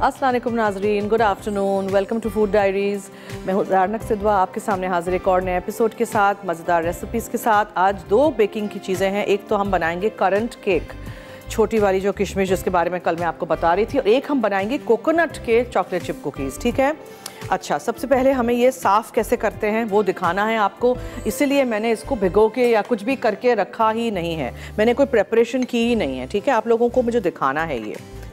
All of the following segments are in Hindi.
अस्सलाम वालेकुम नाज़रीन, good afternoon, welcome to food diaries. मैं हूँ ज़ारनक सिद्वा, आपके सामने हाजिर एक और नए एपिसोड के साथ, मज़ेदार रेसिपीज़ के साथ। आज दो बेकिंग की चीज़ें हैं। एक तो हम बनाएंगे करंट केक, छोटी वाली जो किशमिश जिसके बारे में कल मैं आपको बता रही थी, और एक हम बनाएंगे कोकोनट के चॉकलेट चिप कुकीज़। ठीक है, अच्छा, सबसे पहले हमें ये साफ़ कैसे करते हैं वो दिखाना है आपको, इसीलिए मैंने इसको भिगो के या कुछ भी करके रखा ही नहीं है, मैंने कोई प्रेपरेशन की ही नहीं है। ठीक है, आप लोगों को मुझे दिखाना है।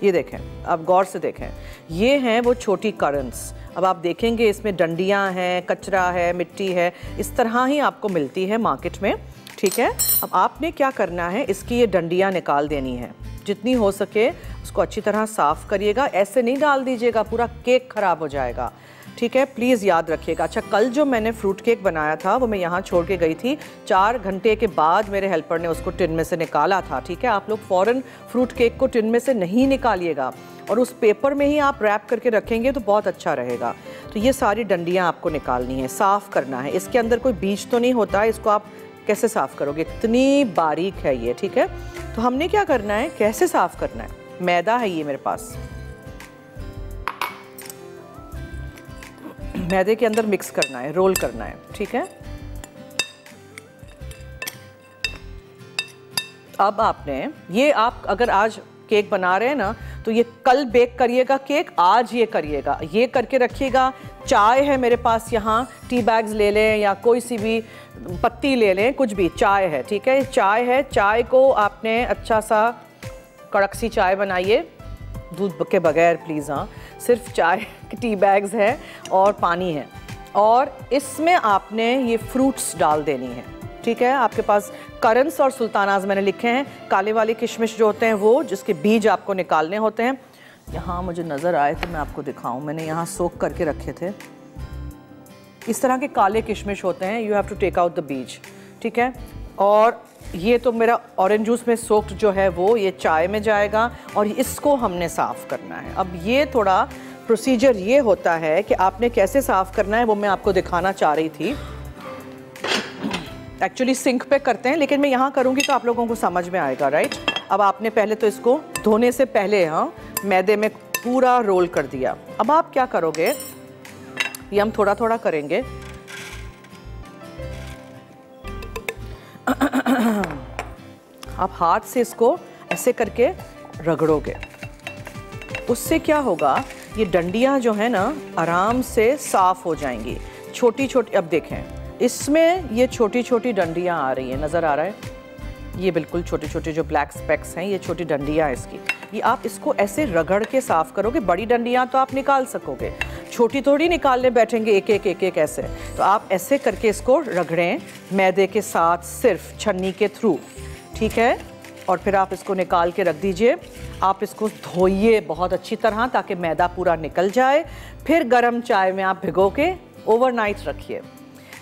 ये देखें, आप गौर से देखें, ये हैं वो छोटी करंट्स। अब आप देखेंगे इसमें डंडियाँ हैं, कचरा है, मिट्टी है, इस तरह ही आपको मिलती है मार्केट में। ठीक है, अब आपने क्या करना है, इसकी ये डंडियाँ निकाल देनी है, जितनी हो सके उसको अच्छी तरह साफ़ करिएगा। ऐसे नहीं डाल दीजिएगा, पूरा केक ख़राब हो जाएगा। ठीक है, प्लीज़ याद रखिएगा। अच्छा, कल जो मैंने फ्रूट केक बनाया था वो मैं यहाँ छोड़ के गई थी, 4 घंटे के बाद मेरे हेल्पर ने उसको टिन में से निकाला था। ठीक है, आप लोग फ़ौरन फ्रूट केक को टिन में से नहीं निकालिएगा, और उस पेपर में ही आप रैप करके रखेंगे तो बहुत अच्छा रहेगा। तो ये सारी डंडियाँ आपको निकालनी है, साफ़ करना है। इसके अंदर कोई बीज तो नहीं होता है, इसको आप कैसे साफ़ करोगे, इतनी बारीक है ये। ठीक है, तो हमने क्या करना है, कैसे साफ़ करना है। मैदा है ये मेरे पास, मैदे के अंदर मिक्स करना है, रोल करना है। ठीक है, अब आपने ये, आप अगर आज केक बना रहे हैं ना, तो ये कल बेक करिएगा केक, आज ये करिएगा, ये करके रखिएगा। चाय है मेरे पास यहाँ, टी बैग्स ले लें या कोई सी भी पत्ती ले लें, कुछ भी, चाय है। ठीक है, चाय है, चाय को आपने अच्छा सा कड़क सी चाय बनाइए, दूध के बगैर प्लीज़। हाँ, सिर्फ चाय, टी बैग्स है और पानी है, और इसमें आपने ये फ्रूट्स डाल देनी है। ठीक है, आपके पास करंट्स और सुल्तानाज मैंने लिखे हैं, काले वाले किशमिश जो होते हैं वो, जिसके बीज आपको निकालने होते हैं। यहाँ मुझे नज़र आए तो मैं आपको दिखाऊं, मैंने यहाँ सोक करके रखे थे। इस तरह के काले किशमिश होते हैं, you have to take out the बीज। ठीक है, और ये तो मेरा ऑरेंज जूस में सोक्ड जो है वो ये चाय में जाएगा, और इसको हमने साफ़ करना है। अब ये थोड़ा प्रोसीजर ये होता है कि आपने कैसे साफ़ करना है वो मैं आपको दिखाना चाह रही थी। एक्चुअली सिंक पे करते हैं, लेकिन मैं यहाँ करूँगी तो आप लोगों को समझ में आएगा, राइट। अब आपने पहले तो इसको धोने से पहले मैदे में पूरा रोल कर दिया। अब आप क्या करोगे, ये हम थोड़ा थोड़ा करेंगे। आप हाथ से इसको ऐसे करके रगड़ोगे, उससे क्या होगा, ये डंडियाँ जो है ना आराम से साफ़ हो जाएंगी, छोटी छोटी। अब देखें, इसमें ये छोटी छोटी डंडियाँ आ रही हैं, नज़र आ रहा है, ये बिल्कुल छोटे छोटे जो ब्लैक स्पेक्स हैं, ये छोटी डंडियाँ हैं इसकी। ये आप इसको ऐसे रगड़ के साफ़ करोगे। बड़ी डंडियाँ तो आप निकाल सकोगे, छोटी थोड़ी निकालने बैठेंगे एक एक ऐसे। तो आप ऐसे करके इसको रगड़ें मैदे के साथ, सिर्फ छन्नी के थ्रू। ठीक है, और फिर आप इसको निकाल के रख दीजिए। आप इसको धोइए बहुत अच्छी तरह ताकि मैदा पूरा निकल जाए। फिर गर्म चाय में आप भिगो के ओवरनाइट रखिए।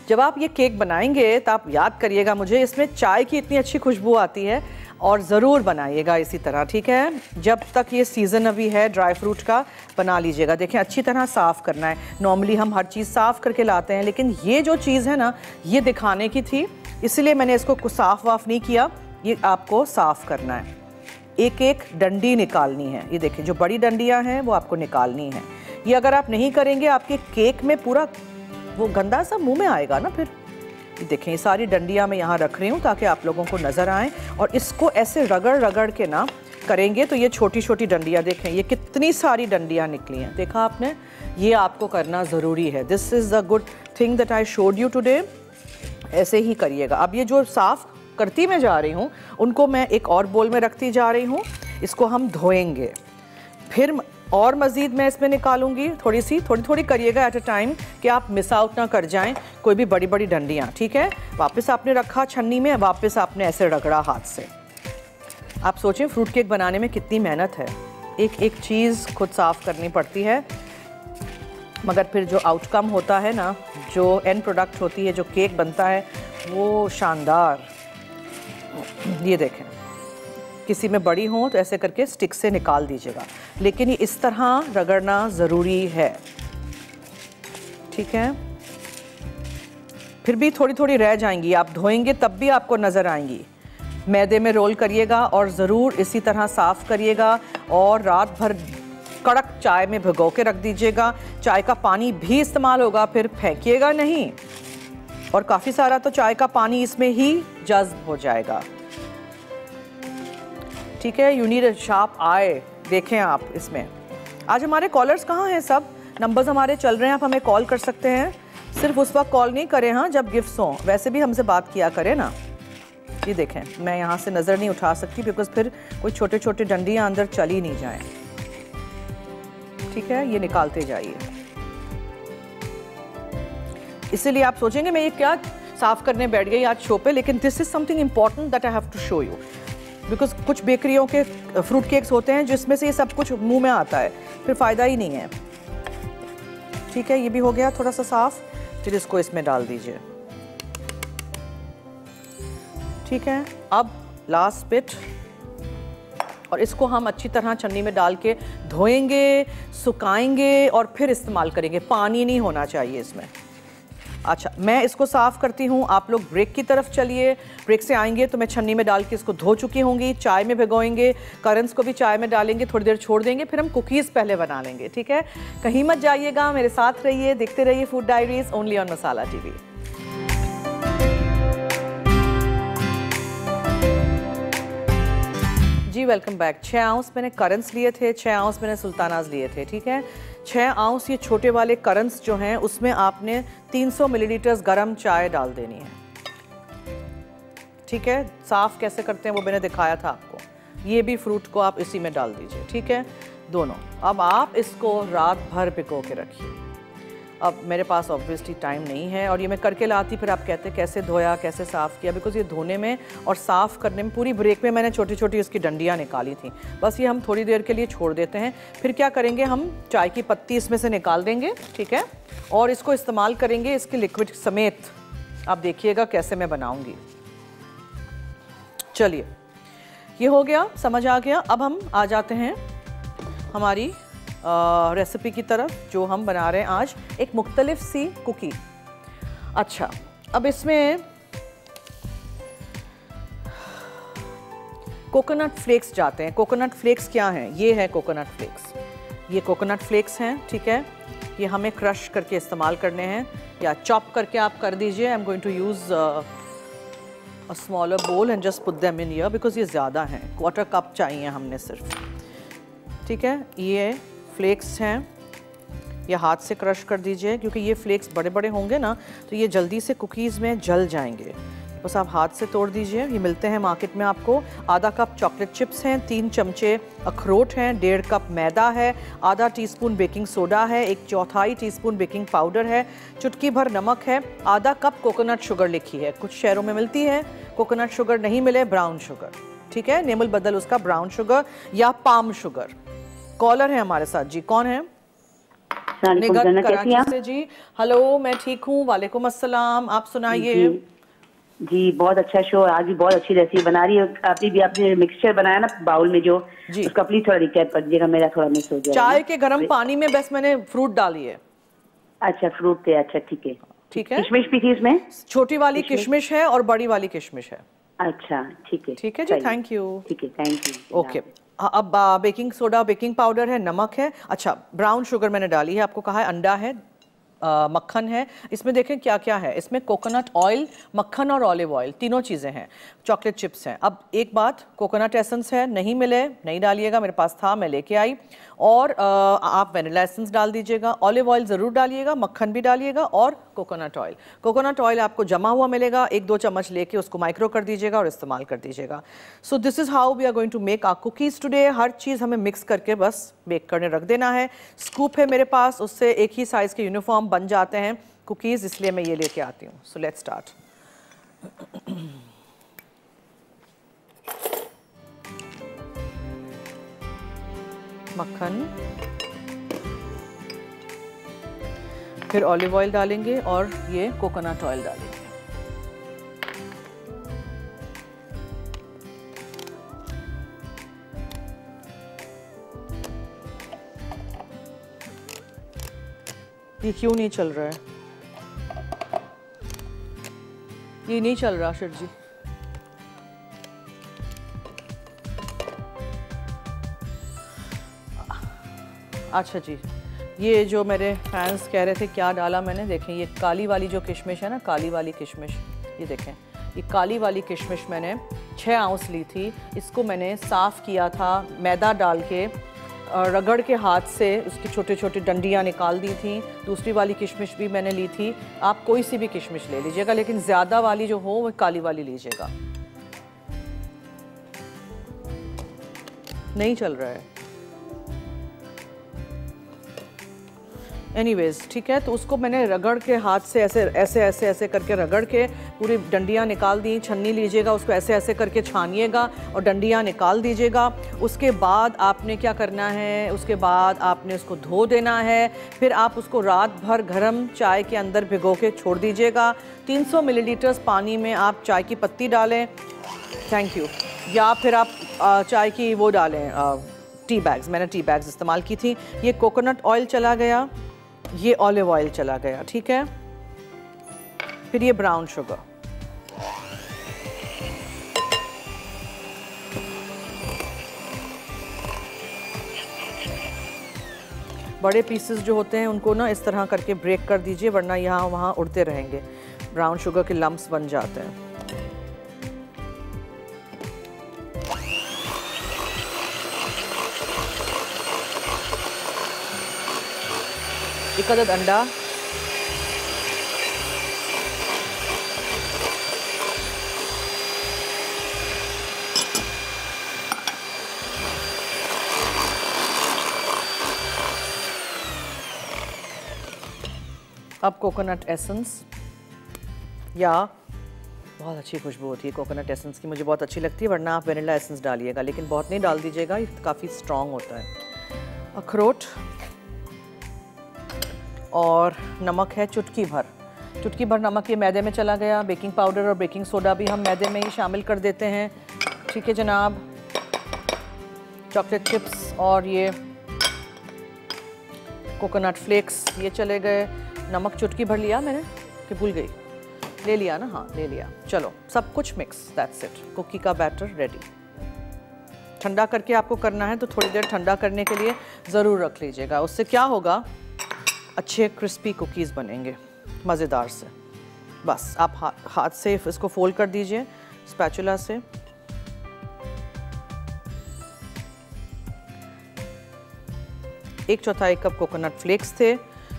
जब आप ये केक बनाएंगे तो आप याद करिएगा मुझे, इसमें चाय की इतनी अच्छी खुशबू आती है, और ज़रूर बनाइएगा इसी तरह। ठीक है, जब तक ये सीज़न अभी है ड्राई फ्रूट का, बना लीजिएगा। देखें, अच्छी तरह साफ़ करना है। नॉर्मली हम हर चीज़ साफ़ करके लाते हैं, लेकिन ये जो चीज़ है ना, ये दिखाने की थी, इसलिए मैंने इसको कुछ साफ़ वाफ़ नहीं किया। ये आपको साफ़ करना है, एक एक डंडी निकालनी है। ये देखें, जो बड़ी डंडियाँ हैं वो आपको निकालनी है। ये अगर आप नहीं करेंगे, आपके केक में पूरा वो गंदा सा मुंह में आएगा ना फिर। देखें, ये सारी डंडियाँ मैं यहाँ रख रही हूँ ताकि आप लोगों को नज़र आए, और इसको ऐसे रगड़ रगड़ के ना करेंगे तो ये छोटी छोटी डंडियाँ, देखें ये कितनी सारी डंडियाँ निकली हैं, देखा आपने। ये आपको करना ज़रूरी है। This is the good thing that I showed you today. ऐसे ही करिएगा। अब ये जो साफ़ करती मैं जा रही हूँ, उनको मैं एक और बोल में रखती जा रही हूँ। इसको हम धोएंगे, फिर और मज़ीद मैं इसमें निकालूंगी, थोड़ी थोड़ी करिएगा एट अ टाइम, कि आप मिस आउट ना कर जाएं कोई भी बड़ी बड़ी डंडियाँ। ठीक है, वापस आपने रखा छन्नी में, वापस आपने ऐसे रगड़ा हाथ से। आप सोचें फ्रूट केक बनाने में कितनी मेहनत है, एक एक चीज़ खुद साफ़ करनी पड़ती है, मगर फिर जो आउटकम होता है ना, जो एंड प्रोडक्ट होती है, जो केक बनता है, वो शानदार। ये देखें, किसी में बड़ी हो तो ऐसे करके स्टिक से निकाल दीजिएगा, लेकिन ये इस तरह रगड़ना ज़रूरी है। ठीक है, फिर भी थोड़ी थोड़ी रह जाएंगी, आप धोएंगे तब भी आपको नज़र आएंगी। मैदे में रोल करिएगा और ज़रूर इसी तरह साफ़ करिएगा, और रात भर कड़क चाय में भिगो के रख दीजिएगा। चाय का पानी भी इस्तेमाल होगा, फिर फेंकिएगा नहीं, और काफ़ी सारा तो चाय का पानी इसमें ही जज्ब हो जाएगा। ठीक है, यू नीड अ शार्प आई। देखें आप इसमें। आज हमारे कॉलर्स कहाँ हैं? सब नंबर्स हमारे चल रहे हैं, आप हमें कॉल कर सकते हैं। सिर्फ उस वक्त कॉल नहीं करें हाँ जब गिफ्ट्स हों, वैसे भी हमसे बात किया करें ना। ये देखें, मैं यहाँ से नज़र नहीं उठा सकती बिकॉज फिर कोई छोटे छोटे डंडियाँ अंदर चली नहीं जाएं। ठीक है, ये निकालते जाइए। इसीलिए आप सोचेंगे मैं ये क्या साफ करने बैठ गई आज शो पे, लेकिन this is something important that I have to show you, because कुछ बेकरियों के फ्रूट केक्स होते हैं जिसमें से ये सब कुछ मुंह में आता है, फिर फ़ायदा ही नहीं है। ठीक है, ये भी हो गया थोड़ा सा साफ। फिर इसको इसमें डाल दीजिए। ठीक है, अब लास्ट बिट, और इसको हम अच्छी तरह छन्नी में डाल के धोएंगे, सुखाएंगे और फिर इस्तेमाल करेंगे। पानी नहीं होना चाहिए इसमें। अच्छा, मैं इसको साफ़ करती हूँ, आप लोग ब्रेक की तरफ चलिए। ब्रेक से आएंगे तो मैं छन्नी में डाल के इसको धो चुकी होंगी। चाय में भिगोएंगे, करंट्स को भी चाय में डालेंगे, थोड़ी देर छोड़ देंगे, फिर हम कुकीज़ पहले बना लेंगे। ठीक है, कहीं मत जाइएगा, मेरे साथ रहिए, देखते रहिए food diaries only on Masala TV. जी वेलकम बैक। 6 आउंस मैंने करंट्स लिए थे, 6 आउंस मैंने सुल्तानाज लिए थे। ठीक है, 6 आउंस ये छोटे वाले करंट्स जो हैं उसमें आपने 300 मिलीलीटर्स गरम चाय डाल देनी है। ठीक है, साफ़ कैसे करते हैं वो मैंने दिखाया था आपको। ये भी फ्रूट को आप इसी में डाल दीजिए। ठीक है, दोनों। अब आप इसको रात भर भिगो के रखिए। अब मेरे पास ऑब्वियसली टाइम नहीं है और ये मैं करके लाती, फिर आप कहते कैसे धोया, कैसे साफ़ किया, बिकॉज ये धोने में और साफ़ करने में पूरी ब्रेक में मैंने छोटी छोटी उसकी डंडियाँ निकाली थी। बस ये हम थोड़ी देर के लिए छोड़ देते हैं। फिर क्या करेंगे, हम चाय की पत्ती इसमें से निकाल देंगे। ठीक है, और इसको इस्तेमाल करेंगे इसके लिक्विड समेत। आप देखिएगा कैसे मैं बनाऊँगी। चलिए, ये हो गया, समझ आ गया। अब हम आ जाते हैं हमारी रेसिपी की तरफ जो हम बना रहे हैं आज, एक मुख्तलिफ सी कुकी। अच्छा, अब इसमें कोकोनट फ्लेक्स जाते हैं। कोकोनट फ्लेक्स क्या हैं? ये है कोकोनट फ्लेक्स, ये कोकोनट फ्लेक्स हैं। ठीक है, ये हमें क्रश करके इस्तेमाल करने हैं या चॉप करके आप कर दीजिए। I am going to use a smaller bowl and just put them in here because ये ज़्यादा हैं, 1/4 कप चाहिए हमने सिर्फ। ठीक है, ये फ्लेक्स हैं, ये हाथ से क्रश कर दीजिए क्योंकि ये फ्लेक्स बड़े बड़े होंगे ना तो ये जल्दी से कुकीज़ में जल जाएंगे। बस आप हाथ से तोड़ दीजिए। ये मिलते हैं मार्केट में आपको। आधा कप चॉकलेट चिप्स हैं, 3 चमचे अखरोट हैं, 1.5 कप मैदा है, आधा टीस्पून बेकिंग सोडा है, 1/4 टीस्पून बेकिंग पाउडर है, चुटकी भर नमक है, आधा कप कोकोनट शुगर लिखी है। कुछ शहरों में मिलती है कोकोनट शुगर, नहीं मिले ब्राउन शुगर। ठीक है, नेमल बदल उसका ब्राउन शुगर या पाम शुगर। कॉलर है हमारे साथ जी, कौन है? निगत कराची से जी। हेलो, मैं ठीक हूँ, वालेकुम अस्सलाम, आप सुनाइए। जी बहुत अच्छा शो, आज भी बहुत अच्छी रेसिपी बना रही है। आपने मिक्सचर बनाया ना बाउल में जो, उसका प्लीज थोड़ा रिकैप कर दीजिएगा, मेरा थोड़ा मिस हो गया। चाय के गर्म पानी में बस मैंने फ्रूट डाली है। अच्छा, फ्रूट थे, अच्छा ठीक है। ठीक है, किशमिश भी थी इसमें? छोटी वाली किशमिश है और बड़ी वाली किशमिश है। अच्छा ठीक है, ठीक है जी, थैंक यू। ठीक है, थैंक यू। ओके, अब बेकिंग सोडा, बेकिंग पाउडर है, नमक है, अच्छा ब्राउन शुगर मैंने डाली है, आपको कहा है, अंडा है, मक्खन है। इसमें देखें क्या क्या है, इसमें कोकोनट ऑयल, मक्खन और ऑलिव ऑयल, तीनों चीज़ें हैं। चॉकलेट चिप्स हैं। अब एक बात, कोकोनट एसेंस है, नहीं मिले नहीं डालिएगा, मेरे पास था मैं लेके आई। और आप वनीला एसेंस डाल दीजिएगा, ऑलिव ऑयल ज़रूर डालिएगा, मक्खन भी डालिएगा और कोकोनट ऑयल। कोकोनट ऑयल आपको जमा हुआ मिलेगा, 1-2 चम्मच लेके उसको माइक्रो कर दीजिएगा और इस्तेमाल कर दीजिएगा। So this is how we are going to make our cookies today. हर चीज़ हमें मिक्स करके बस बेक करने रख देना है। स्कूप है मेरे पास, उससे एक ही साइज़ के यूनिफॉर्म बन जाते हैं कुकीज़, इसलिए मैं ये लेके आती हूँ। So let's start. मक्खन, फिर ऑलिव ऑयल डालेंगे और ये कोकोनट ऑयल डालेंगे। ये क्यों नहीं चल रहा है? ये नहीं चल रहा शिर जी। अच्छा जी, ये जो मेरे फैंस कह रहे थे क्या डाला मैंने, देखें ये काली वाली जो किशमिश है ना, काली वाली किशमिश, ये देखें ये काली वाली किशमिश मैंने 6 आउंस ली थी। इसको मैंने साफ़ किया था मैदा डाल के, रगड़ के हाथ से उसकी छोटे छोटे डंडियाँ निकाल दी थी। दूसरी वाली किशमिश भी मैंने ली थी। आप कोई सी भी किशमिश ले लीजिएगा, लेकिन ज़्यादा वाली जो हो वो काली वाली लीजिएगा। नहीं चल रहा है एनीवेज, ठीक है। तो उसको मैंने रगड़ के हाथ से ऐसे ऐसे ऐसे ऐसे करके रगड़ के पूरी डंडियाँ निकाल दी। छन्नी लीजिएगा, उसको ऐसे ऐसे करके छानिएगा और डंडियाँ निकाल दीजिएगा। उसके बाद आपने क्या करना है, उसके बाद आपने उसको धो देना है। फिर आप उसको रात भर गर्म चाय के अंदर भिगो के छोड़ दीजिएगा। 300 मिलीलीटर्स पानी में आप चाय की पत्ती डालें, थैंक यू, या फिर आप चाय की वो डालें, टी बैग्स, मैंने टी बैग्स इस्तेमाल की थी। ये कोकोनट ऑयल चला गया, ये ऑलिव ऑयल चला गया, ठीक है। फिर ये ब्राउन शुगर, बड़े पीसेस जो होते हैं उनको ना इस तरह करके ब्रेक कर दीजिए, वरना यहाँ वहाँ उड़ते रहेंगे, ब्राउन शुगर के लम्प्स बन जाते हैं। एक अदद अंडा, अब कोकोनट एसेंस, या बहुत अच्छी खुशबू होती है कोकोनट एसेंस की, मुझे बहुत अच्छी लगती है, वरना आप वेनिला एसेंस डालिएगा, लेकिन बहुत नहीं डाल दीजिएगा, ये काफ़ी स्ट्रॉन्ग होता है। अखरोट और नमक है चुटकी भर नमक ये मैदे में चला गया। बेकिंग पाउडर और बेकिंग सोडा भी हम मैदे में ही शामिल कर देते हैं, ठीक है जनाब। चॉकलेट चिप्स और ये कोकोनट फ्लेक्स ये चले गए। नमक चुटकी भर लिया मैंने कि भूल गई, ले लिया ना, हाँ ले लिया। चलो सब कुछ मिक्स, दैट्स इट, कुकी का बैटर रेडी। ठंडा करके आपको करना है तो थोड़ी देर ठंडा करने के लिए ज़रूर रख लीजिएगा, उससे क्या होगा, अच्छे क्रिस्पी कुकीज़ बनेंगे मज़ेदार से। बस आप हाथ से इसको फोल्ड कर दीजिए स्पैचुला से। एक चौथाई कप कोकोनट फ्लेक्स थे,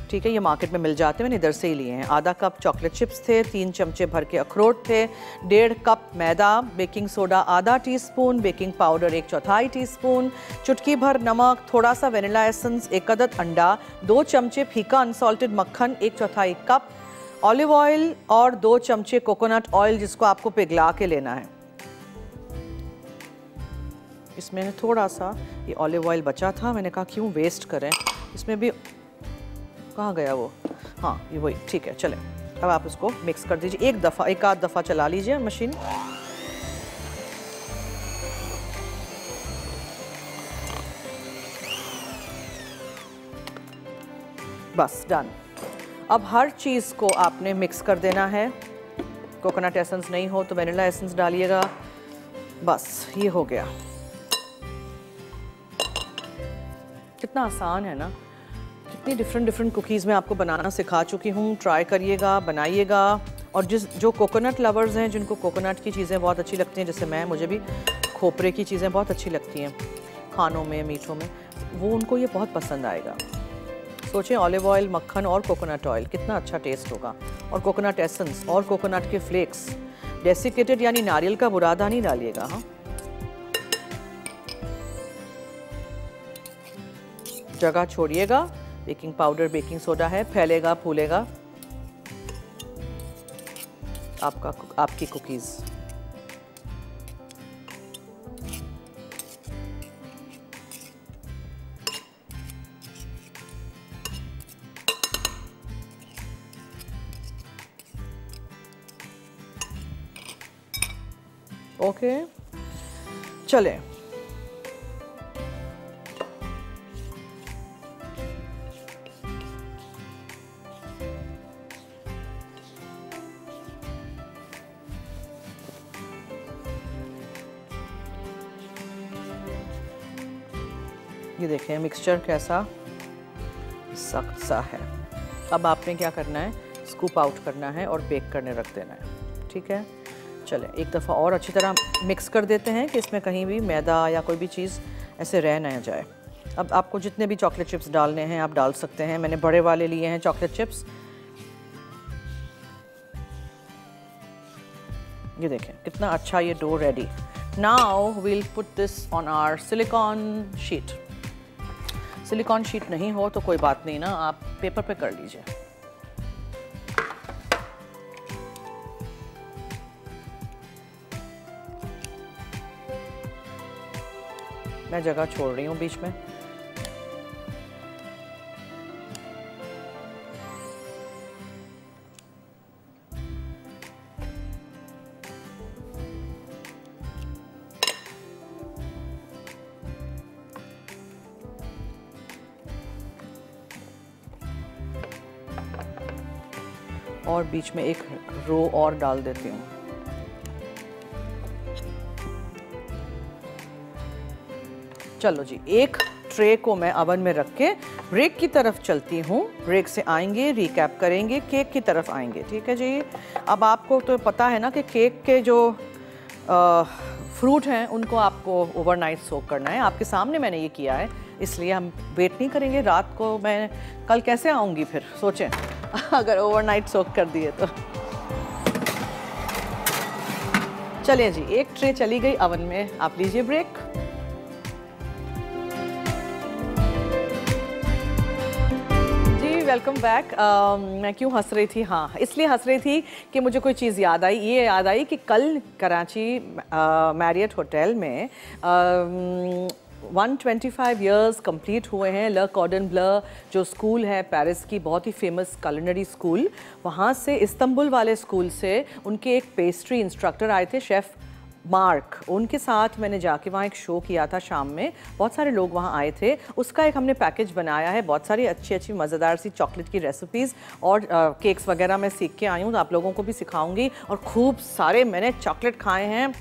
ठीक है, ये मार्केट में मिल जाते हैं, मैंने इधर से ही लिए हैं। आधा कप चॉकलेट चिप्स थे, 3 चमचे भर के अखरोट थे, 1.5 कप मैदा, बेकिंग सोडा आधा टीस्पून, बेकिंग पाउडर 1/4 टीस्पून, चुटकी भर नमक, थोड़ा सा वेनिला एसेंस, 1 अदद अंडा, 2 चमचे फीका अनसॉल्टेड मक्खन, 1/4 कप ऑलिव ऑयल और 2 चमचे कोकोनट ऑयल जिसको आपको पिघला के लेना है। इसमें थोड़ा सा ये ऑलिव ऑयल बचा था, मैंने कहा क्यों वेस्ट करें, इसमें भी कहाँ गया वो, हाँ ये वही, ठीक है। चलें अब आप इसको मिक्स कर दीजिए, एक आध दफ़ा चला लीजिए मशीन। बस डन। अब हर चीज़ को आपने मिक्स कर देना है। कोकोनट एसेंस नहीं हो तो वेनिला एसेंस डालिएगा। बस ये हो गया। कितना आसान है ना, कितनी डिफरेंट कुकीज़ मैं आपको बनाना सिखा चुकी हूँ। ट्राई करिएगा, बनाइएगा। और जो कोकोनट लवर्स हैं, जिनको कोकोनट की चीज़ें बहुत अच्छी लगती हैं, जैसे मुझे भी खोपरे की चीज़ें बहुत अच्छी लगती हैं खानों में, मीठों में, वो उनको ये बहुत पसंद आएगा। सोचें ऑलिव ऑयल, मक्खन और कोकोनट ऑयल, कितना अच्छा टेस्ट होगा। और कोकोनट एसेंस और कोकोनट के फ्लेक्स, डेसिकेटेड यानी नारियल का बुरादा नहीं डालिएगा। हाँ, जगह छोड़िएगा। बेकिंग पाउडर, बेकिंग सोडा है, फैलेगा फूलेगा आपकी कुकीज़। ओके, चलें। ये देखें मिक्सचर कैसा सख्त सा है। अब आपने क्या करना है, स्कूप आउट करना है और बेक करने रख देना है। ठीक है, चलें एक दफ़ा और अच्छी तरह मिक्स कर देते हैं कि इसमें कहीं भी मैदा या कोई भी चीज़ ऐसे रह ना जाए। अब आपको जितने भी चॉकलेट चिप्स डालने हैं आप डाल सकते हैं। मैंने बड़े वाले लिए हैं चॉकलेट चिप्स। ये देखें कितना अच्छा ये dough ready. Now we'll put this on our silicone sheet. Silicone sheet नहीं हो तो कोई बात नहीं ना, आप पेपर पे कर लीजिए। मैं जगह छोड़ रही हूँ बीच में। और बीच में एक रो और डाल देती हूँ। चलो जी, एक ट्रे को मैं ओवन में रख के ब्रेक की तरफ चलती हूँ। ब्रेक से आएंगे, रिकैप करेंगे, केक की तरफ आएंगे। ठीक है जी। अब आपको तो पता है ना कि केक के जो फ्रूट हैं उनको आपको ओवरनाइट सोक करना है। आपके सामने मैंने ये किया है, इसलिए हम वेट नहीं करेंगे रात को। मैं कल कैसे आऊँगी फिर, सोचें अगर ओवरनाइट सोक कर दिए तो। चलिए जी, एक ट्रे चली गई ओवन में, आप लीजिए ब्रेक। Welcome back. मैं क्यों हंस रही थी? हाँ, इसलिए हंस रही थी कि मुझे कोई चीज़ याद आई। ये याद आई कि कल कराची मैरियट होटल में 125 इयर्स कंप्लीट हुए हैं। ल कॉर्डन ब्लू जो स्कूल है पेरिस की, बहुत ही फेमस कुलिनरी स्कूल, वहाँ से इस्तांबुल वाले स्कूल से उनके एक पेस्ट्री इंस्ट्रक्टर आए थे, शेफ़ मार्क। उनके साथ मैंने जाके वहाँ एक शो किया था शाम में। बहुत सारे लोग वहाँ आए थे। उसका एक हमने पैकेज बनाया है, बहुत सारी अच्छी अच्छी मज़ेदार सी चॉकलेट की रेसिपीज़ और केक्स वगैरह मैं सीख के आई हूँ, तो आप लोगों को भी सिखाऊंगी। और खूब सारे मैंने चॉकलेट खाए हैं,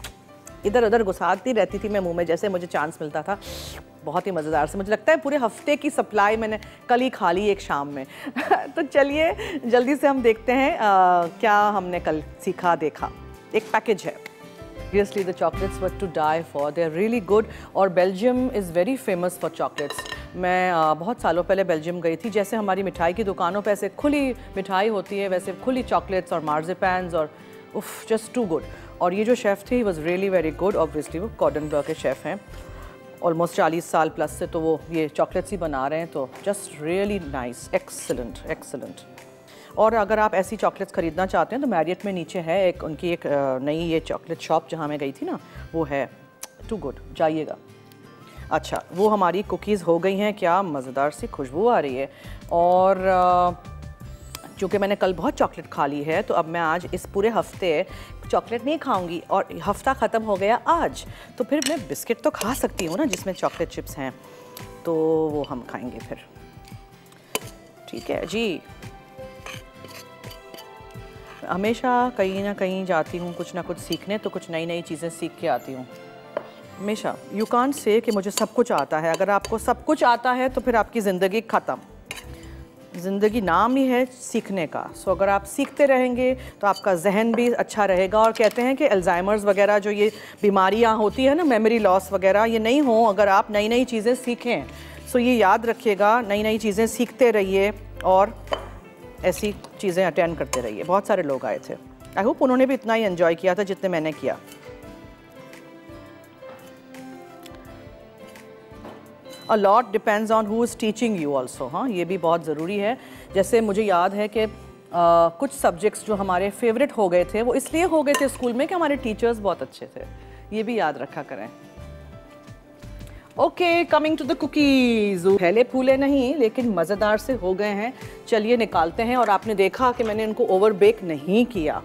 इधर उधर घुसाती रहती थी मैं मुंह में जैसे मुझे चांस मिलता था। बहुत ही मज़ेदार से, मुझे लगता है पूरे हफ्ते की सप्लाई मैंने कल ही खा ली एक शाम में। तो चलिए जल्दी से हम देखते हैं क्या हमने कल सीखा देखा। एक पैकेज है। Obviously the chocolates were to die for. They're really good. और Belgium is very famous for chocolates. मैं बहुत सालों पहले बेल्जियम गई थी। जैसे हमारी मिठाई की दुकानों पे ऐसे खुली मिठाई होती है, वैसे खुली चॉकलेट्स और मार्जिपैन्स और उफ, जस्ट टू गुड। और ये जो शेफ़ थी was really very good. Obviously वो कॉर्डन ब्लू के शेफ़ हैं, ऑलमोस्ट 40 साल प्लस से तो वो ये चॉकलेट्स ही बना रहे हैं। तो just really nice, excellent excellent. और अगर आप ऐसी चॉकलेट्स ख़रीदना चाहते हैं तो मैरियट में नीचे है एक उनकी एक नई ये चॉकलेट शॉप जहाँ मैं गई थी ना, वो है टू गुड, जाइएगा। अच्छा, वो हमारी कुकीज़ हो गई हैं, क्या मज़ेदार सी खुशबू आ रही है। और चूँकि मैंने कल बहुत चॉकलेट खा ली है तो अब मैं आज इस पूरे हफ्ते चॉकलेट नहीं खाऊंगी। और हफ्ता ख़त्म हो गया आज, तो फिर मैं बिस्किट तो खा सकती हूँ ना जिसमें चॉकलेट चिप्स हैं, तो वो हम खाएंगे फिर। ठीक है जी। हमेशा कहीं ना कहीं जाती हूँ कुछ ना कुछ सीखने, तो कुछ नई नई चीज़ें सीख के आती हूँ हमेशा। यू कांट से कि मुझे सब कुछ आता है। अगर आपको सब कुछ आता है तो फिर आपकी ज़िंदगी ख़त्म। ज़िंदगी नाम ही है सीखने का। सो अगर आप सीखते रहेंगे तो आपका जहन भी अच्छा रहेगा। और कहते हैं कि अल्जाइमर्स वगैरह जो ये बीमारियाँ होती है ना, मेमोरी लॉस वगैरह, ये नहीं हो अगर आप नई नई चीज़ें सीखें। सो ये याद रखिएगा, नई नई चीज़ें सीखते रहिए और ऐसी चीज़ें अटेंड करते रहिए। बहुत सारे लोग आए थे, आई होप उन्होंने भी इतना ही एंजॉय किया था जितने मैंने किया। A lot depends on who is teaching you also. हाँ, ये भी बहुत ज़रूरी है। जैसे मुझे याद है कि कुछ सब्जेक्ट्स जो हमारे फेवरेट हो गए थे वो इसलिए हो गए थे स्कूल में कि हमारे टीचर्स बहुत अच्छे थे। ये भी याद रखा करें। Okay, coming to the cookies. फैले फूले नहीं लेकिन मज़ेदार से हो गए हैं। चलिए निकालते हैं। और आपने देखा कि मैंने इनको ओवर बेक नहीं किया।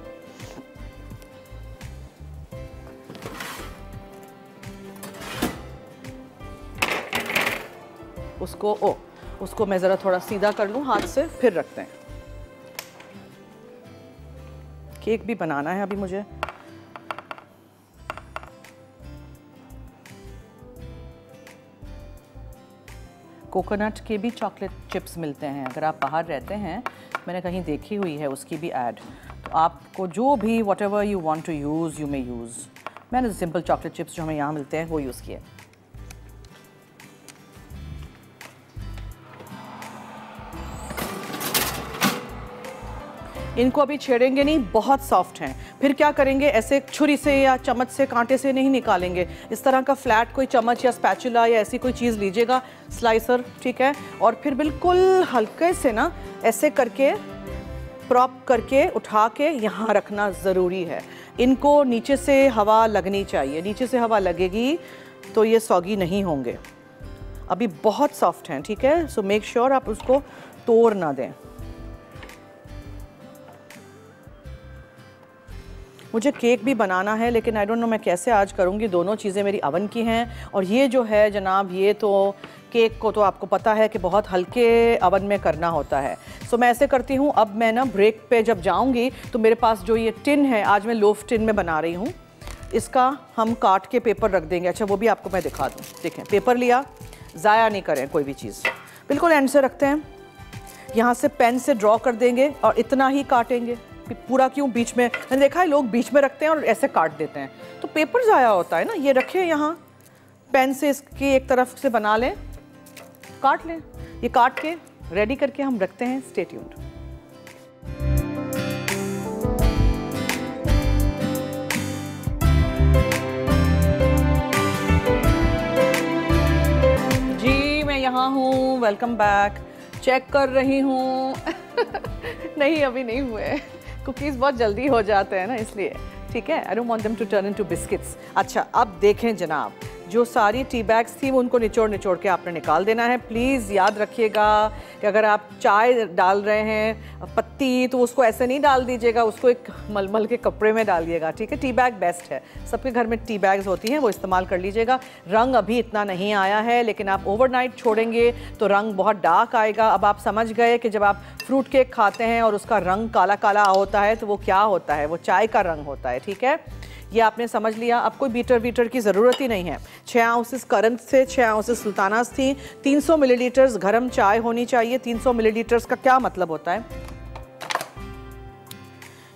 उसको मैं ज़रा थोड़ा सीधा कर लूँ हाथ से, फिर रखते हैं। केक भी बनाना है अभी मुझे। कोकोनट के भी चॉकलेट चिप्स मिलते हैं, अगर आप बाहर रहते हैं, मैंने कहीं देखी हुई है उसकी भी ऐड। तो आपको जो भी whatever you want to use you may use. मैंने सिंपल चॉकलेट चिप्स जो हमें यहाँ मिलते हैं वो यूज़ किए। इनको अभी छेड़ेंगे नहीं, बहुत सॉफ्ट हैं। फिर क्या करेंगे, ऐसे छुरी से या चम्मच से, कांटे से नहीं निकालेंगे। इस तरह का फ्लैट कोई चम्मच या स्पैचुला या ऐसी कोई चीज़ लीजिएगा, स्लाइसर, ठीक है। और फिर बिल्कुल हल्के से ना ऐसे करके प्रॉप करके उठा के यहाँ रखना ज़रूरी है। इनको नीचे से हवा लगनी चाहिए, नीचे से हवा लगेगी तो ये सॉगी नहीं होंगे। अभी बहुत सॉफ्ट हैं, ठीक है। सो मेक श्योर आप उसको तोड़ ना दें। मुझे केक भी बनाना है, लेकिन आई डोंट नो मैं कैसे आज करूँगी। दोनों चीज़ें मेरी अवन की हैं, और ये जो है जनाब, ये तो केक को तो आपको पता है कि बहुत हल्के अवन में करना होता है। सो मैं ऐसे करती हूँ, अब मैं ना ब्रेक पे जब जाऊँगी तो मेरे पास जो ये टिन है, आज मैं लोफ टिन में बना रही हूँ, इसका हम काट के पेपर रख देंगे। अच्छा, वो भी आपको मैं दिखा दूँ। देखें, पेपर लिया, ज़ाया नहीं करें कोई भी चीज़, बिल्कुल एंड से रखते हैं। यहाँ से पेन से ड्रॉ कर देंगे और इतना ही काटेंगे। पूरा क्यों, बीच में मैंने देखा है लोग बीच में रखते हैं और ऐसे काट देते हैं, तो पेपर ज़ाया होता है ना। ये रखें यहाँ, पेन से इसकी एक तरफ से बना लें, काट लें। ये काट के रेडी करके हम रखते हैं। Stay tuned. जी मैं यहाँ हूँ, वेलकम बैक। चेक कर रही हूँ नहीं अभी नहीं हुए, कुकीज़ बहुत जल्दी हो जाते हैं ना, इसलिए, ठीक है। I don't want them to turn into biscuits. अच्छा, अब देखें जनाब, जो सारी टी बैग्स थी वो उनको निचोड़ निचोड़ के आपने निकाल देना है। प्लीज़ याद रखिएगा कि अगर आप चाय डाल रहे हैं पत्ती, तो उसको ऐसे नहीं डाल दीजिएगा, उसको एक मलमल के कपड़े में डालिएगा, ठीक है। टी बैग बेस्ट है, सबके घर में टी बैग्स होती हैं, वो इस्तेमाल कर लीजिएगा। रंग अभी इतना नहीं आया है, लेकिन आप ओवरनाइट छोड़ेंगे तो रंग बहुत डार्क आएगा। अब आप समझ गए कि जब आप फ्रूट केक खाते हैं और उसका रंग काला काला होता है तो वो क्या होता है, वो चाय का रंग होता है, ठीक है। ये आपने समझ लिया। अब कोई बीटर की ज़रूरत ही नहीं है। 6 आउंसेस करंट से 6 आउंसेस सुल्तानास थी। 300 मिलीलीटर्स गर्म चाय होनी चाहिए। 300 मिलीलीटर्स का क्या मतलब होता है,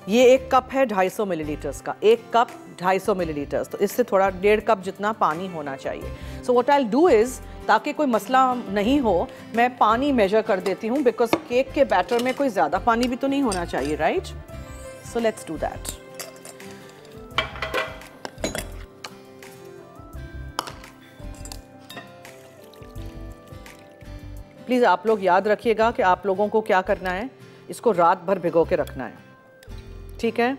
ये एक कप है 250 मिलीलीटर्स का, एक कप 250 मिलीलीटर्स, तो इससे थोड़ा 1.5 कप जितना पानी होना चाहिए। So what I will do is, ताकि कोई मसला नहीं हो, मैं पानी मेजर कर देती हूँ, बिकॉज केक के बैटर में कोई ज़्यादा पानी भी तो नहीं होना चाहिए, right. So let's do that. Please आप लोग याद रखिएगा कि आप लोगों को क्या करना है, इसको रात भर भिगो के रखना है, ठीक है।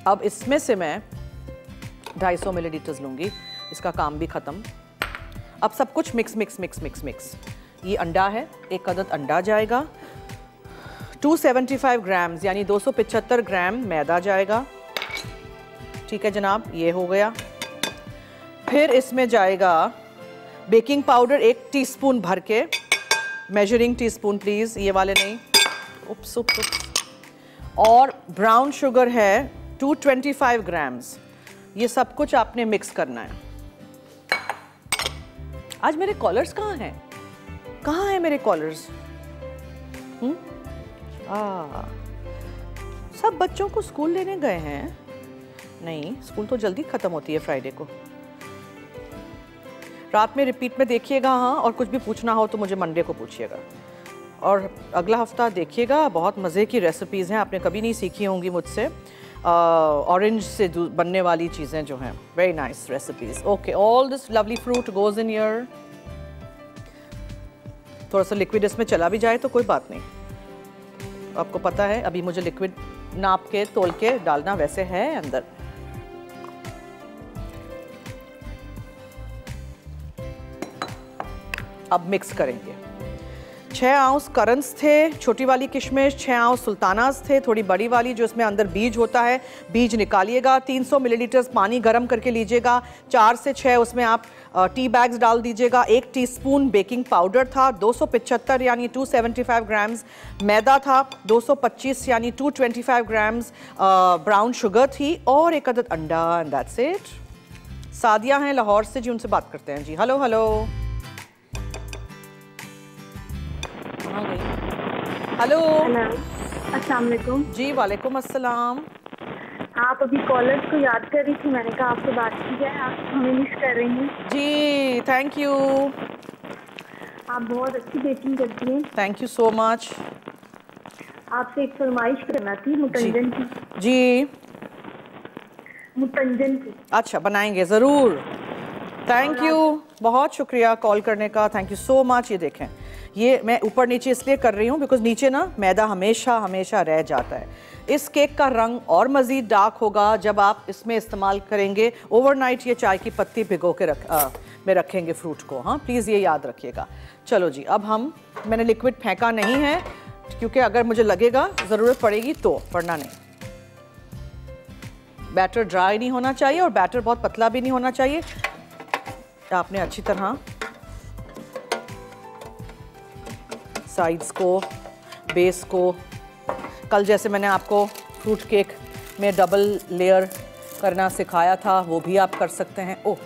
अब इसमें से मैं 250 मिलीलीटर्स लूँगी, इसका काम भी ख़त्म। अब सब कुछ mix mix mix mix mix. ये अंडा है, एक अदद अंडा जाएगा। 275 ग्राम्स यानी 275 ग्राम मैदा जाएगा, ठीक है जनाब, ये हो गया। फिर इसमें जाएगा बेकिंग पाउडर 1 टीस्पून भर के, मेजरिंग टीस्पून प्लीज़, ये वाले नहीं, उप्स उप्स उप्स। और ब्राउन शुगर है 225 ग्राम्स। ये सब कुछ आपने मिक्स करना है। आज मेरे कॉलर्स कहाँ हैं? कहाँ हैं मेरे कॉलर्स? सब बच्चों को स्कूल लेने गए हैं। नहीं, स्कूल तो जल्दी ख़त्म होती है फ्राइडे को। रात में रिपीट में देखिएगा, हाँ, और कुछ भी पूछना हो तो मुझे मंडे को पूछिएगा। और अगला हफ्ता देखिएगा, बहुत मज़े की रेसिपीज़ हैं, आपने कभी नहीं सीखी होंगी मुझसे। ऑरेंज से बनने वाली चीज़ें जो हैं, very nice recipes. Okay, all this lovely fruit goes in year. थोड़ा सा लिक्विड इसमें चला भी जाए तो कोई बात नहीं, आपको पता है अभी मुझे लिक्विड नाप के तोल के डालना वैसे है अंदर। अब मिक्स करेंगे। 6 आउंस करन्स थे, छोटी वाली किशमिश, 6 आउंस सुल्तानास थे, थोड़ी बड़ी वाली जो इसमें अंदर बीज होता है, बीज निकालिएगा। 300 मिलीलीटर पानी गर्म करके लीजिएगा, 4 से 6 उसमें आप टी बैग्स डाल दीजिएगा। 1 टीस्पून बेकिंग पाउडर था, 275 यानी 275 ग्राम्स मैदा था, 225 यानी 225 ग्राम्स ब्राउन शुगर थी और 1 अदद अंडा, एंड दैट्स इट। सादिया हैं लाहौर से जी, उनसे बात करते हैं जी। हेलो हेलो, हेलो अस्सलाम वालेकुम जी। वालेकुम अस्सलाम। आप अभी कॉलर्स को याद कर रही थी, मैंने कहा आपसे बात की जाए, आप हमें मिस कर रही हैं जी। थैंक यू, आप बहुत अच्छी बेकिंग करती हैं। Thank you so much. आपसे एक फरमाइश करना थी मुतंजन की। जी, मुतंजन की। अच्छा, बनाएंगे ज़रूर। थैंक यू, बहुत शुक्रिया कॉल करने का, थैंक यू सो मच। ये देखें, ये मैं ऊपर नीचे इसलिए कर रही हूँ बिकॉज नीचे ना मैदा हमेशा हमेशा रह जाता है। इस केक का रंग और मज़ीद डार्क होगा जब आप इसमें इस्तेमाल करेंगे ओवरनाइट ये चाय की पत्ती भिगो के में रखेंगे फ्रूट को। हाँ, प्लीज़ ये याद रखिएगा। चलो जी, अब मैंने लिक्विड फेंका नहीं है क्योंकि अगर मुझे लगेगा ज़रूरत पड़ेगी तो, वरना नहीं। बैटर ड्राई नहीं होना चाहिए और बैटर बहुत पतला भी नहीं होना चाहिए। आपने अच्छी तरह साइड्स को, बेस को, कल जैसे मैंने आपको फ्रूट केक में डबल लेयर करना सिखाया था वो भी आप कर सकते हैं। ओह,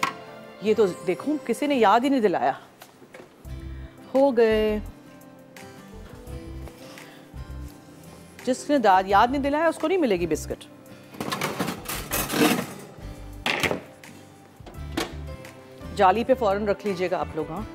ये तो देखूं किसी ने याद ही नहीं दिलाया। हो गए, जिसने याद नहीं दिलाया उसको नहीं मिलेगी बिस्किट। जाली पे फौरन रख लीजिएगा आप लोग। हाँ,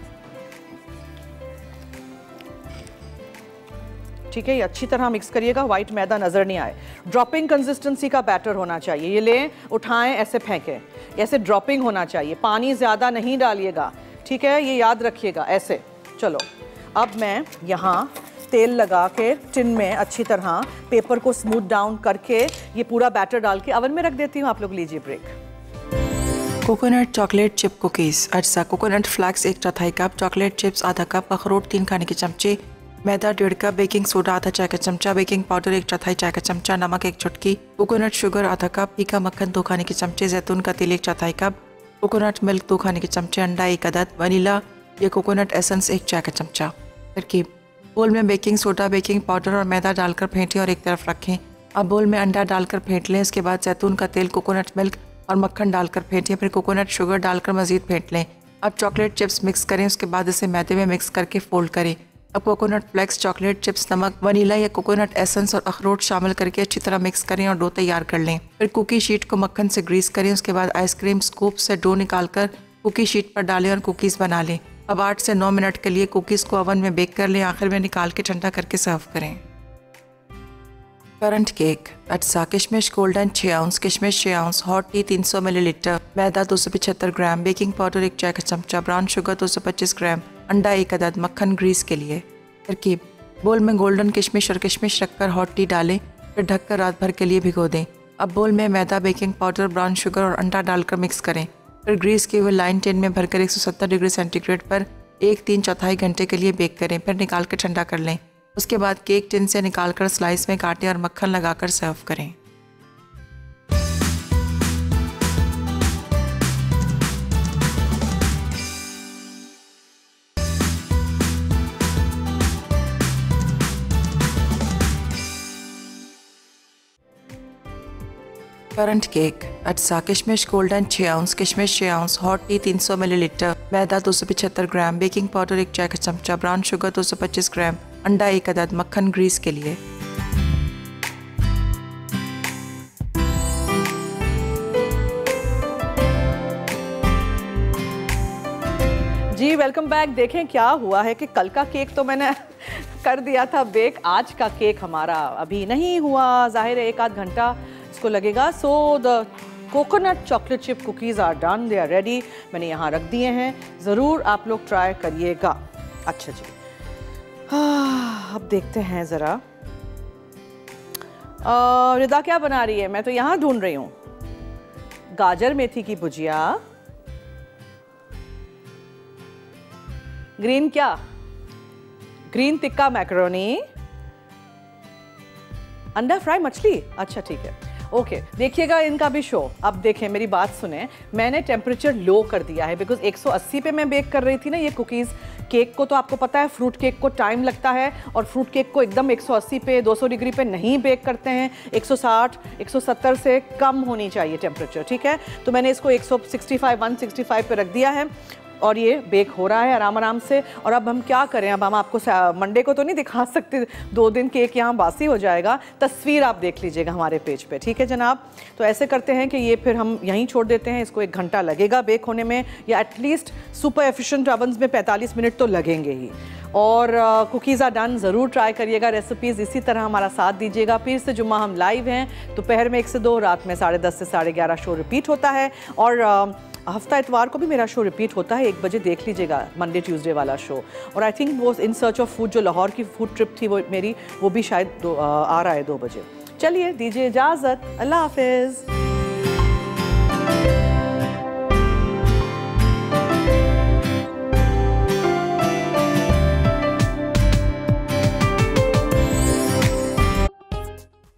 ठीक है, ये अच्छी तरह मिक्स करिएगा, वाइट मैदा नजर नहीं आए। ड्रॉपिंग कंसिस्टेंसी का बैटर होना चाहिए। ये लें, उठाएं, ऐसे फेंकें, ऐसे ड्रॉपिंग होना चाहिए, पानी ज़्यादा नहीं डालिएगा, ठीक है, ये याद रखिएगा ऐसे। चलो, अब मैं यहाँ तेल लगा के टिन में अच्छी तरह पेपर को स्मूथ डाउन करके ये पूरा बैटर डाल के ओवन में रख देती हूँ। आप लोग लीजिए break. Coconut chocolate chip cookies. अज्जा: coconut flakes 1/4 cup, chocolate chips आधा कप, अखरोट 3 खाने के चमचे, मैदा 1.5 कप, बेकिंग सोडा आधा चाय का चमचा, बेकिंग पाउडर 1/4 चाय का चमचा, नमक 1 चुटकी, कोकोनट शुगर आधा कप, तीखा मक्खन 2 खाने के चमचे, जैतून का तेल 1/4 कप, कोकोनट मिल्क 2 खाने के चमचे, अंडा 1 अदद, वनीला या कोकोनट एसेंस 1 चाय का चमचा। तरकीब: बोल में बेकिंग सोडा, बेकिंग पाउडर और मैदा डालकर फेंटें और एक तरफ रखें। अब बोल में अंडा डालकर फेंट लें। इसके बाद जैतून का तेल, कोकोनट मिल्क और मक्खन डालकर फेंटें, फिर कोकोनट शुगर डालकर मज़ीद फेंट लें। अब चॉकलेट चिप्स मिक्स करें, उसके बाद इसे मैदे में मिक्स करके फोल्ड करें। अब कोकोनट फ्लेक्स, चॉकलेट चिप्स, नमक, वनीला या कोकोनट एसेंस और अखरोट शामिल करके अच्छी तरह मिक्स करें और डो तैयार कर लें। फिर कुकी शीट को मक्खन से ग्रीस करें। उसके बाद आइसक्रीम स्कूप से डो निकालकर कुकी शीट पर डालें और कुकीज़ बना लें। अब 8 से 9 मिनट के लिए कुकीज़ को ओवन में बेक कर लें। आखिर में निकाल के ठंडा करके सर्व करें। Current cake. अज्जा: किशमिश गोल्डन 6 आउंस, किशमिश 6 आउंस, हॉट टी 300 मिलीलीटर, मैदा 275 ग्राम, बेकिंग पाउडर 1 चाय का चमचा, ब्राउन शुगर 225 ग्राम, अंडा 1 अदद, मक्खन ग्रीस के लिए। तरकीब: बोल में गोल्डन किशमिश और किशमिश रखकर हॉट टी डालें, फिर ढककर रात भर के लिए भिगो दें। अब बोल में मैदा, बेकिंग पाउडर, ब्राउन शुगर और अंडा डालकर मिक्स करें। फिर ग्रीस किए हुए लाइन टिन में भरकर 170 डिग्री सेंटीग्रेड पर 1-3/4 घंटे के लिए बेक करें। फिर निकाल कर ठंडा कर लें। उसके बाद केक टिन से निकालकर स्लाइस में काटें और मक्खन लगाकर सर्व करें। Current cake. अज्जा: किशमिश गोल्डन 6 आउंस, किशमिश 6 आउंस, हॉट टी 300 मिलीलीटर, मैदा 275 ग्राम, बेकिंग पाउडर 1 चाय का चमचा, ब्राउन शुगर 225 ग्राम, अंडा 1 अदद, मक्खन ग्रीस के लिए। जी वेलकम बैक। देखें क्या हुआ है कि कल का केक तो मैंने कर दिया था बेक, आज का केक हमारा अभी नहीं हुआ। जाहिर है 1 आध घंटा इसको लगेगा। So the coconut chocolate chip cookies are done, they are ready. मैंने यहाँ रख दिए हैं, ज़रूर आप लोग ट्राई करिएगा। अच्छा जी, अब देखते हैं ज़रा रिदा क्या बना रही है। मैं तो यहाँ ढूंढ रही हूँ गाजर मेथी की भुजिया। ग्रीन क्या ग्रीन टिक्का मैकरोनी, अंडा फ्राई मछली, अच्छा ठीक है, ओके। देखिएगा इनका भी शो। अब देखें, मेरी बात सुने, मैंने टेम्परेचर लो कर दिया है बिकॉज 180 पे मैं बेक कर रही थी ना ये कुकीज़। केक को तो आपको पता है फ्रूट केक को टाइम लगता है और फ्रूट केक को एकदम 180 पे 200 डिग्री पे नहीं बेक करते हैं, 160 170 से कम होनी चाहिए टेम्परेचर, ठीक है। तो मैंने इसको 165 पे रख दिया है और ये बेक हो रहा है आराम से। और अब हम क्या करें, अब हम आपको मंडे को तो नहीं दिखा सकते, 2 दिन केक यहाँ बासी हो जाएगा। तस्वीर आप देख लीजिएगा हमारे पेज पे, ठीक है जनाब। तो ऐसे करते हैं कि ये फिर हम यहीं छोड़ देते हैं, इसको 1 घंटा लगेगा बेक होने में, या एटलीस्ट सुपर एफिशिएंट ओवन्स में 45 मिनट तो लगेंगे ही। और कुकीज़ आर डन, ज़रूर ट्राई करिएगा रेसिपीज़। इसी तरह हमारा साथ दीजिएगा। पीर से जुम्मा हम लाइव हैं, दोपहर में 1 से 2, रात में 10:30 से 11:30 शो रिपीट होता है। और हफ्ता इतवार को भी मेरा शो रिपीट होता है 1 बजे, देख लीजिएगा मंडे ट्यूसडे वाला शो। और आई थिंक वो इन सर्च ऑफ फूड जो लाहौर की फूड ट्रिप थी वो मेरी, वो भी शायद आ रहा है 2 बजे। चलिए दीजिए इजाज़त, अल्लाह हाफिज़।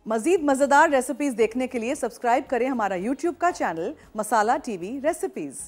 मज़ीद मज़ेदार रेसिपीज़ देखने के लिए सब्सक्राइब करें हमारा YouTube का चैनल मसाला TV रेसिपीज़।